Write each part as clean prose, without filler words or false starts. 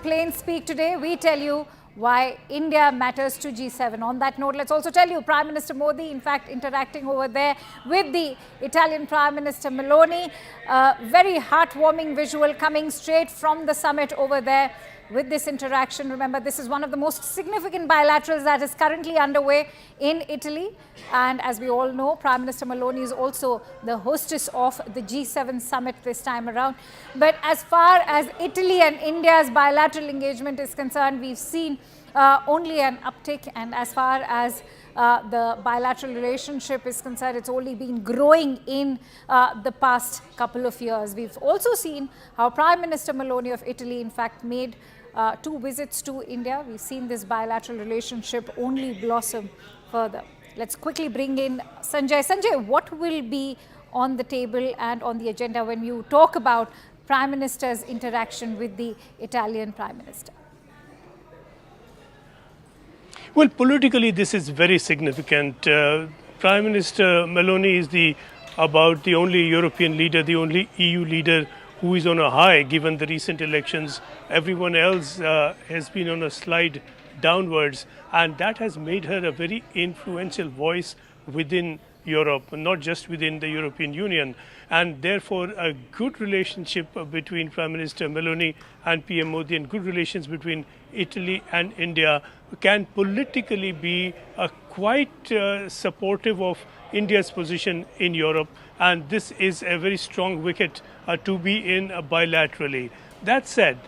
plain speak today, we tell you why India matters to G7. On that note, let's also tell you Prime Minister Modi, in fact, interacting over there with the Italian Prime Minister Meloni. Very heartwarming visual coming straight from the summit over there with this interaction. Remember, this is one of the most significant bilaterals that is currently underway in Italy. And as we all know, Prime Minister Meloni is also the hostess of the G7 summit this time around. But as far as Italy and India's bilateral engagement is concerned, we've seen only an uptick. And as far as the bilateral relationship is concerned, it's only been growing in the past couple of years. We've also seen how Prime Minister Meloni of Italy, in fact, made 2 visits to India. We've seen this bilateral relationship only blossom further. Let's quickly bring in Sanjay. Sanjay, what will be on the table and on the agenda when you talk about Prime Minister's interaction with the Italian Prime Minister? Well, politically, this is very significant. Prime Minister Meloni is about the only European leader, the only EU leader who is on a high given the recent elections. Everyone else has been on a slide downwards, and that has made her a very influential voice within Europe, not just within the European Union. And therefore, a good relationship between Prime Minister Meloni and PM Modi and good relations between Italy and India can politically be quite supportive of India's position in Europe. And this is a very strong wicket to be in bilaterally. That said,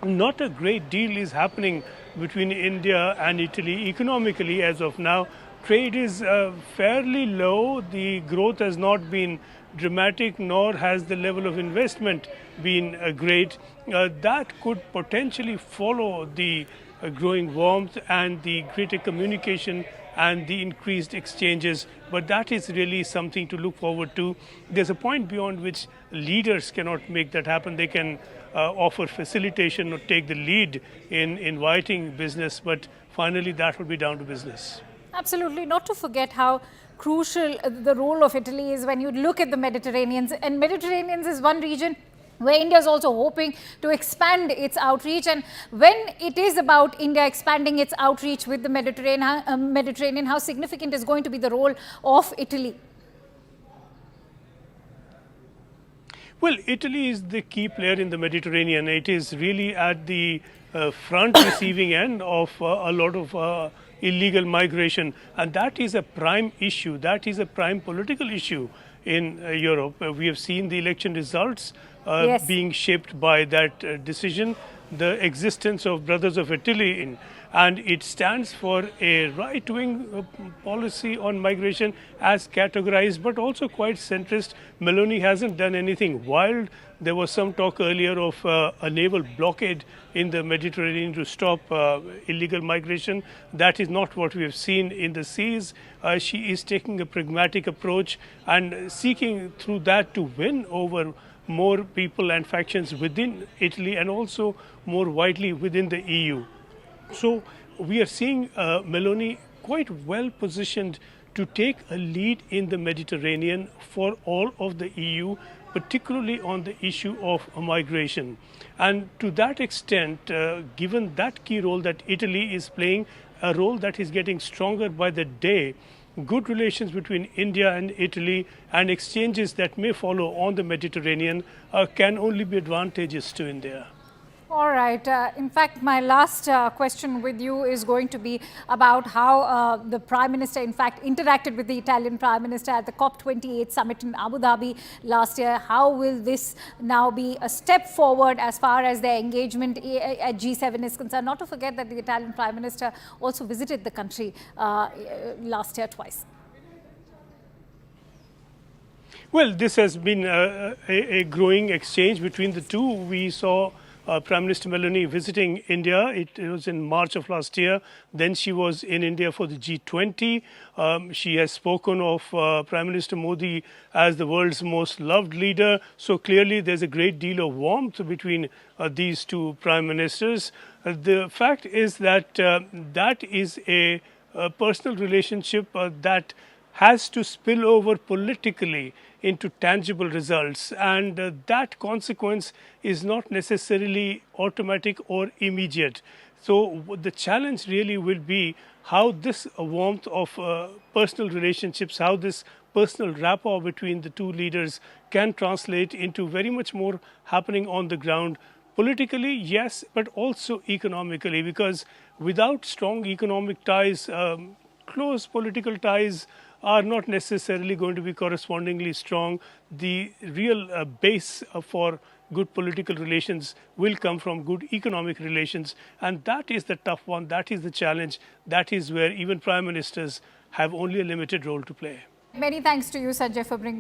not a great deal is happening between India and Italy economically as of now. Trade is fairly low. The growth has not been dramatic, nor has the level of investment been great. That could potentially follow the growing warmth and the greater communication and the increased exchanges, but that is really something to look forward to. There's a point beyond which leaders cannot make that happen. They can offer facilitation or take the lead in inviting business, but finally that will be down to business. Absolutely. Not to forget how crucial the role of Italy is when you look at the Mediterranean. And Mediterranean is one region where India is also hoping to expand its outreach. And when it is about India expanding its outreach with the Mediterranean, how significant is going to be the role of Italy? Well, Italy is the key player in the Mediterranean. It is really at the front receiving end of a lot of illegal migration, and that is a prime issue. That is a prime political issue in Europe. We have seen the election results being shaped by that decision, the existence of Brothers of Italy, and it stands for a right-wing policy on migration as categorized, but also quite centrist. Meloni hasn't done anything wild. There was some talk earlier of a naval blockade in the Mediterranean to stop illegal migration. That is not what we have seen in the seas. She is taking a pragmatic approach and seeking through that to win over more people and factions within Italy and also more widely within the EU. So we are seeing Meloni quite well positioned to take a lead in the Mediterranean for all of the EU, particularly on the issue of migration. And to that extent, given that key role that Italy is playing, a role that is getting stronger by the day, good relations between India and Italy and exchanges that may follow on the Mediterranean can only be advantageous to India. All right. In fact, my last question with you is going to be about how the Prime Minister, in fact, interacted with the Italian Prime Minister at the COP28 summit in Abu Dhabi last year. How will this now be a step forward as far as their engagement at G7 is concerned? Not to forget that the Italian Prime Minister also visited the country last year twice. Well, this has been a growing exchange between the two. We saw Prime Minister Meloni visiting India. It was in March of last year. Then she was in India for the G20. She has spoken of Prime Minister Modi as the world's most loved leader. So clearly there's a great deal of warmth between these two prime ministers. The fact is that that is a personal relationship that has to spill over politically into tangible results, and that consequence is not necessarily automatic or immediate. So the challenge really will be how this warmth of personal relationships, how this personal rapport between the two leaders can translate into very much more happening on the ground. Politically, yes, but also economically, because without strong economic ties, close political ties are not necessarily going to be correspondingly strong. The real base for good political relations will come from good economic relations, and that is the tough one, that is the challenge, that is where even prime ministers have only a limited role to play. Many thanks to you, Sanjay, for bringing